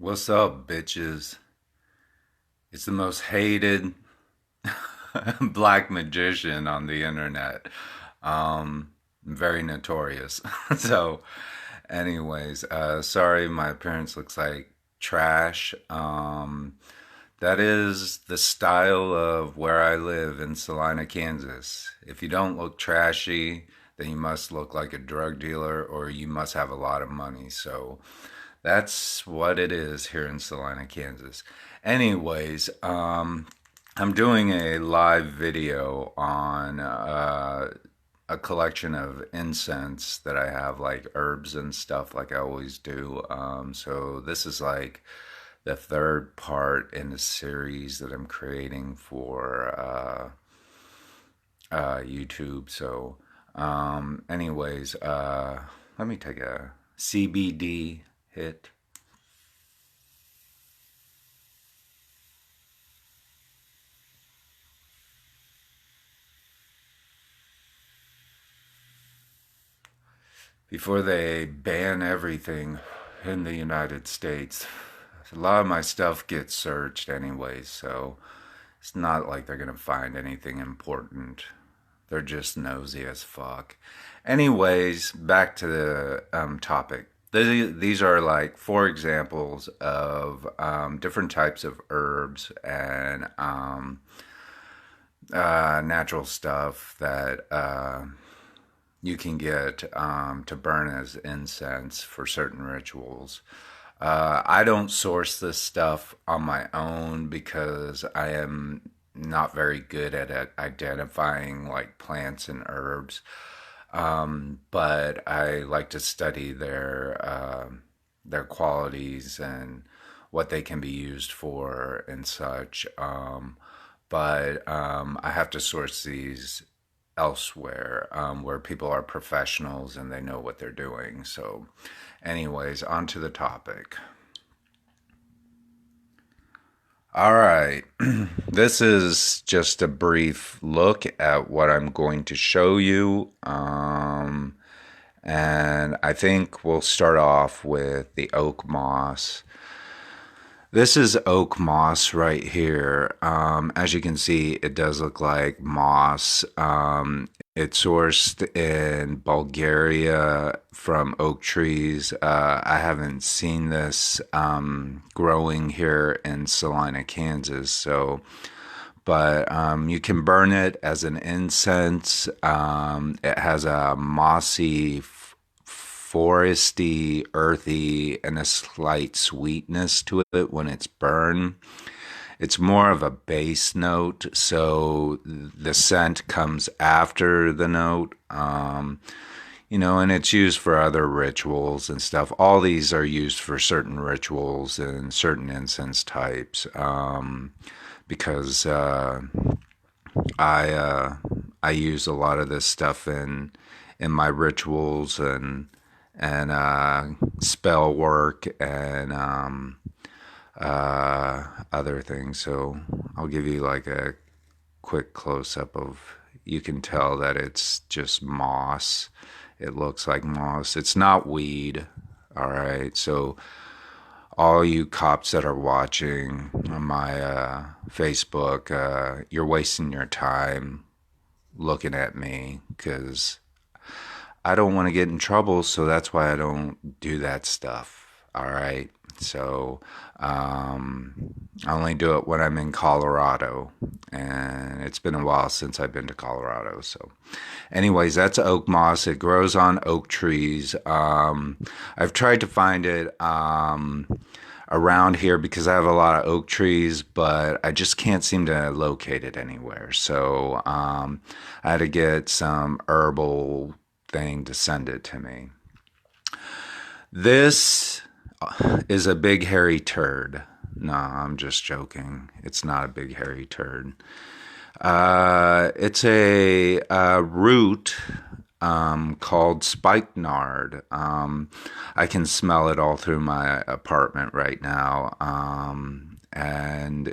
What's up, bitches? It's the most hated black magician on the internet. Very notorious. So, anyways, sorry my appearance looks like trash. That is the style of where I live in Salina, Kansas. If you don't look trashy, then you must look like a drug dealer or you must have a lot of money. So, that's what it is here in Salina, Kansas. Anyways, I'm doing a live video on a collection of incense that I have, like herbs and stuff, like I always do. So this is like the third part in the series that I'm creating for YouTube. So, anyways, let me take a CBD hit. Before they ban everything in the United States. A lot of my stuff gets searched anyways, so it's not like they're gonna find anything important. They're just nosy as fuck. Anyways, back to the topic. These are like four examples of different types of herbs and natural stuff that you can get to burn as incense for certain rituals. I don't source this stuff on my own because I am not very good at identifying like plants and herbs. But I like to study their qualities and what they can be used for and such. But I have to source these elsewhere where people are professionals and they know what they're doing. So, anyways, on to the topic. All right, this is just a brief look at what I'm going to show you. And I think we'll start off with the oak moss. This is oak moss right here. As you can see, it does look like moss. It's sourced in Bulgaria from oak trees. I haven't seen this growing here in Salina, Kansas. So, but you can burn it as an incense. It has a mossy, foresty, earthy, and a slight sweetness to it when it's burned. It's more of a bass note, so the scent comes after the note. And it's used for other rituals and stuff. All these are used for certain rituals and certain incense types. Because I use a lot of this stuff in my rituals and spell work and other things. So I'll give you like a quick close up of. You can tell that it's just moss. It looks like moss. It's not weed. All right. So all you cops that are watching on my Facebook, you're wasting your time looking at me because I don't want to get in trouble. So that's why I don't do that stuff. All right. So I only do it when I'm in Colorado, and it's been a while since I've been to Colorado. So, anyways, that's oak moss. It grows on oak trees. I've tried to find it around here because I have a lot of oak trees, but I just can't seem to locate it anywhere. So I had to get some herbal thing to send it to me. This is a big hairy turd. No, I'm just joking. It's not a big hairy turd. It's a root called Spikenard. I can smell it all through my apartment right now. And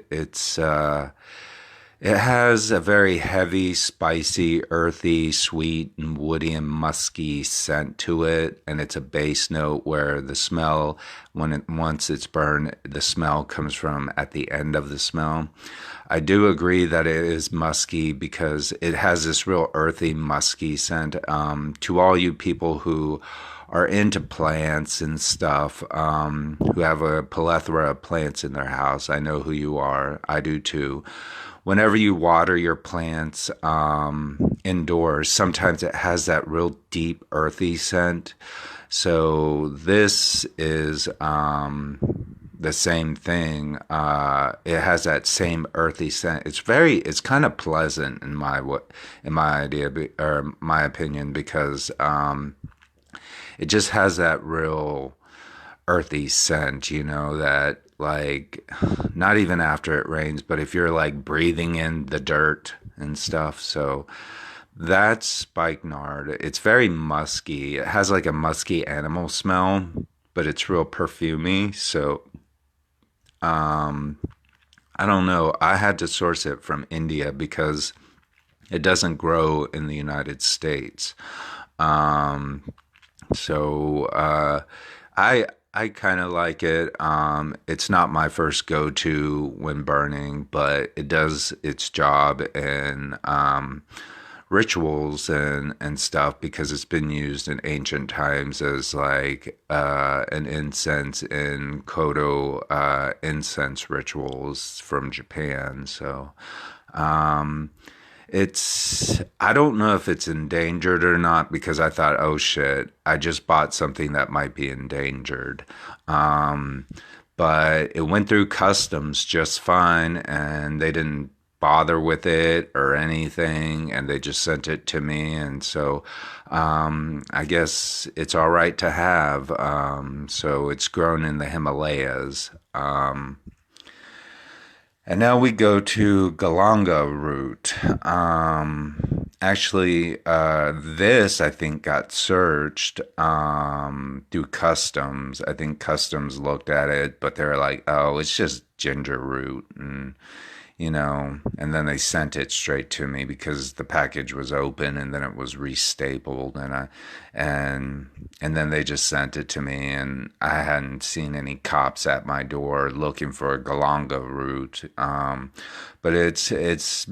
It has a very heavy, spicy, earthy, sweet, and woody and musky scent to it, and it's a base note where the smell, once it's burned, the smell comes from at the end of the smell. I do agree that it is musky because it has this real earthy, musky scent. To all you people who are into plants and stuff, who have a plethora of plants in their house, I know who you are. I do too. Whenever you water your plants indoors, sometimes it has that real deep, earthy scent. So this is the same thing. It has that same earthy scent. It's kind of pleasant in my idea or my opinion because it just has that real earthy scent, that like not even after it rains, but if you're like breathing in the dirt and stuff. So that's spikenard. It's very musky. It has like a musky animal smell, but it's real perfumey. So I don't know. I had to source it from India because it doesn't grow in the United States. Um, so I kind of like it. It's not my first go-to when burning, but it does its job in rituals and stuff because it's been used in ancient times as like an incense in Kodo incense rituals from Japan. So um, I don't know if it's endangered or not because I thought, oh shit, I just bought something that might be endangered. Um, but it went through customs just fine and they didn't bother with it or anything and they just sent it to me. And so I guess it's all right to have. So it's grown in the Himalayas. And now we go to Galangal Root. This I think got searched through customs. I think customs looked at it, but they're like, "Oh, it's just ginger root," and then they sent it straight to me because the package was open and then it was restapled and then they just sent it to me and I hadn't seen any cops at my door looking for a galanga root. But it's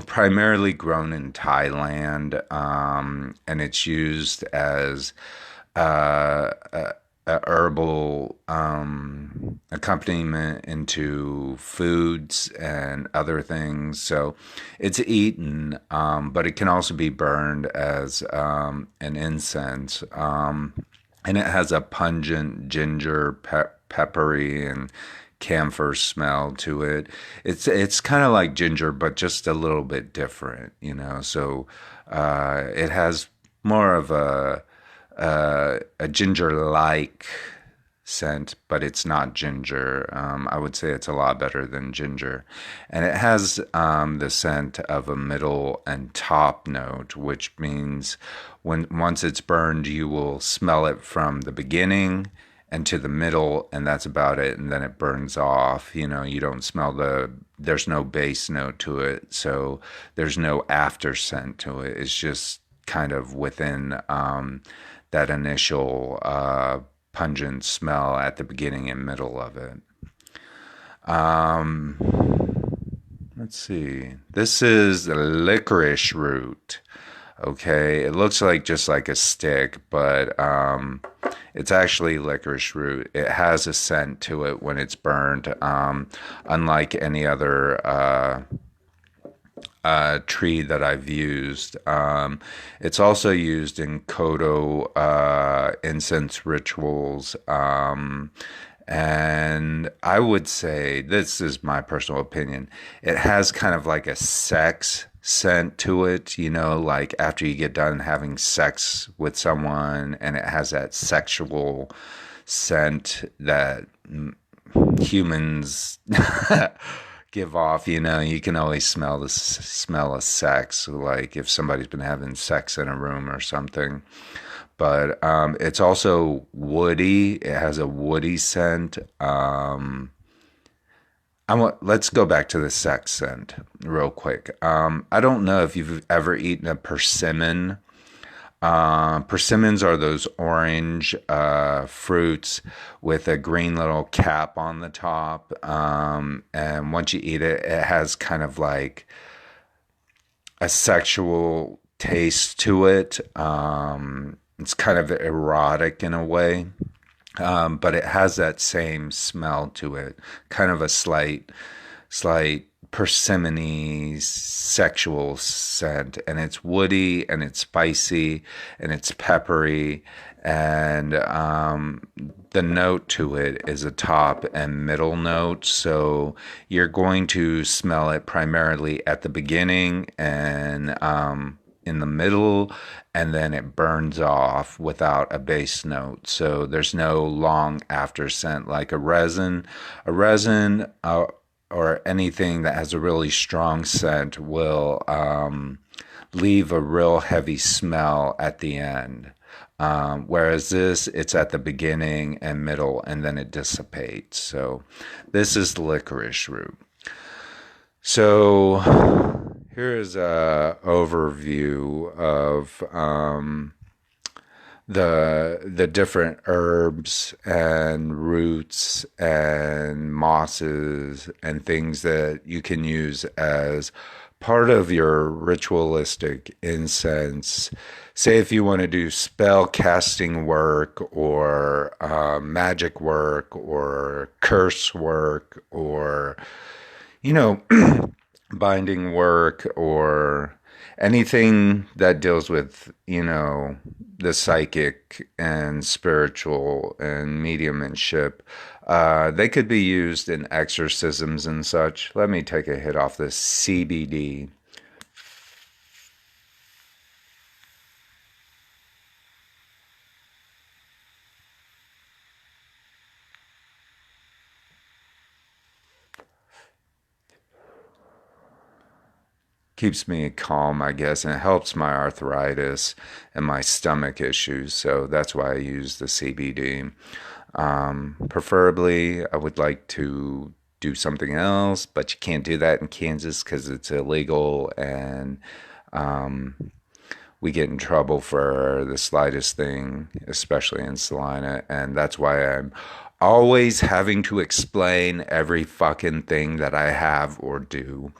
primarily grown in Thailand, and it's used as a herbal accompaniment into foods and other things. So it's eaten, but it can also be burned as an incense. And it has a pungent ginger, peppery, and camphor smell to it. It's kind of like ginger, but just a little bit different. So it has more of a ginger-like scent, but it's not ginger. I would say it's a lot better than ginger. And it has the scent of a middle and top note, which means once it's burned, you will smell it from the beginning and to the middle, and that's about it. And then it burns off. You don't smell there's no base note to it, so there's no after scent to it. It's just kind of within that initial pungent smell at the beginning and middle of it. Um, let's see. This is licorice root. Okay, it looks like just like a stick, but it's actually licorice root. It has a scent to it when it's burned, unlike any other tree that I've used. It's also used in Kodo incense rituals. And I would say, this is my personal opinion, it has kind of like a sex scent to it, like after you get done having sex with someone and it has that sexual scent that humans give off. You can always smell the smell of sex, like if somebody's been having sex in a room or something. But it's also woody. It has a woody scent. Let's go back to the sex scent real quick. I don't know if you've ever eaten a persimmon. Persimmons are those orange fruits with a green little cap on the top. And once you eat it, it has kind of like a sexual taste to it. It's kind of erotic in a way, but it has that same smell to it, kind of a slight persimmony sexual scent, and it's woody and it's spicy and it's peppery, and the note to it is a top and middle note. So you're going to smell it primarily at the beginning and in the middle, and then it burns off without a base note. So there's no long after scent like a resin. A resin or anything that has a really strong scent will leave a real heavy smell at the end. Whereas this, it's at the beginning and middle, and then it dissipates. So this is licorice root. So here is a overview of the different herbs and roots and mosses and things that you can use as part of your ritualistic incense. Say if you want to do spell casting work or magic work or curse work or you know binding work or anything that deals with, the psychic and spiritual and mediumship, they could be used in exorcisms and such. Let me take a hit off this CBD. Keeps me calm, I guess, and it helps my arthritis and my stomach issues. So that's why I use the CBD. Preferably, I would like to do something else, but you can't do that in Kansas because it's illegal, and we get in trouble for the slightest thing, especially in Salina, and that's why I'm always having to explain every fucking thing that I have or do,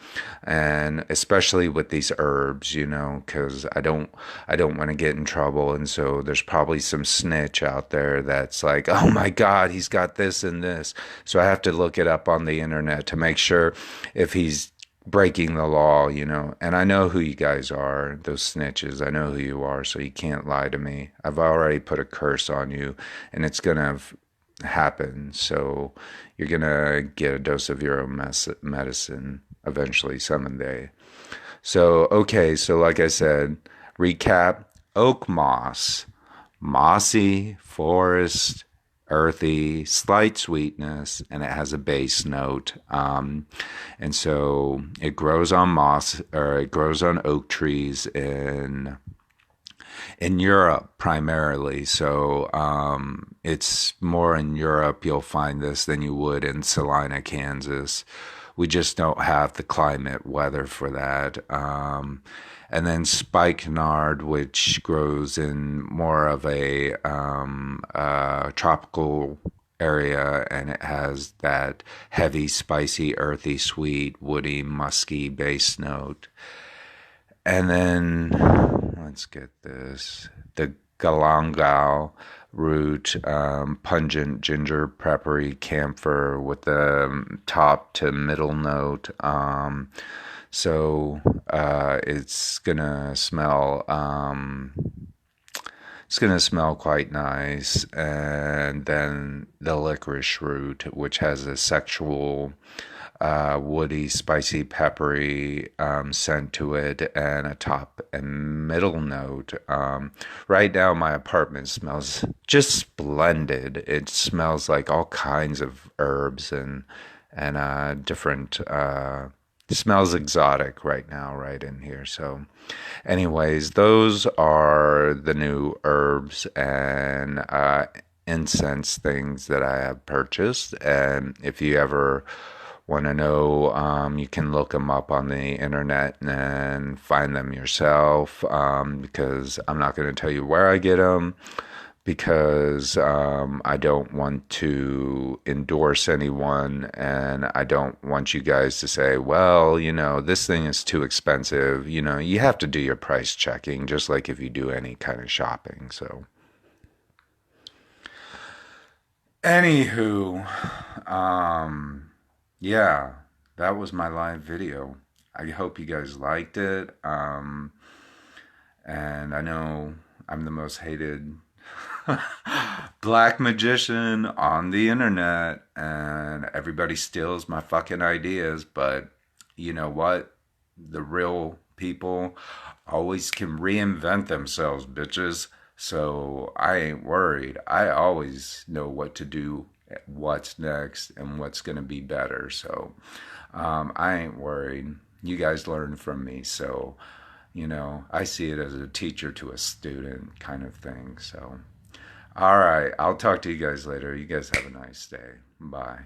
and especially with these herbs, because I don't want to get in trouble, and so there's probably some snitch out there that's like, oh my God, he's got this and this, so I have to look it up on the internet to make sure if he's breaking the law, and I know who you guys are, those snitches. I know who you are, so you can't lie to me. I've already put a curse on you, and it's gonna happen. So you're gonna get a dose of your own medicine eventually, someday. So okay, so like I said, recap: oak moss, mossy forest, earthy, slight sweetness, and it has a base note. And so it grows on moss, or it grows on oak trees in Europe primarily. So it's more in Europe you'll find this than you would in Salina, Kansas. We just don't have the climate weather for that. And then spikenard, which grows in more of a tropical area, and it has that heavy, spicy, earthy, sweet, woody, musky base note. And then let's get this: the galangal root, pungent ginger, peppery camphor with the top to middle note. So it's gonna smell. It's gonna smell quite nice, and then the licorice root, which has a sexual, woody, spicy, peppery scent to it, and a top and middle note. Right now, my apartment smells just splendid. It smells like all kinds of herbs and different. Smells exotic right now, right in here. So, anyways, those are the new herbs and incense things that I have purchased. And if you ever want to know, you can look them up on the internet and find them yourself, because I'm not going to tell you where I get them, because I don't want to endorse anyone, and I don't want you guys to say, well, you know, this thing is too expensive. You know, you have to do your price checking, just like if you do any kind of shopping. So, anywho, yeah, that was my live video. I hope you guys liked it. And I know I'm the most hated black magician on the internet, and everybody steals my fucking ideas, but you know what? The real people always can reinvent themselves, bitches. So I ain't worried. I always know what to do, what's next, and what's going to be better. So I ain't worried. You guys learn from me. So, you know, I see it as a teacher to a student kind of thing. So, all right. I'll talk to you guys later. You guys have a nice day. Bye.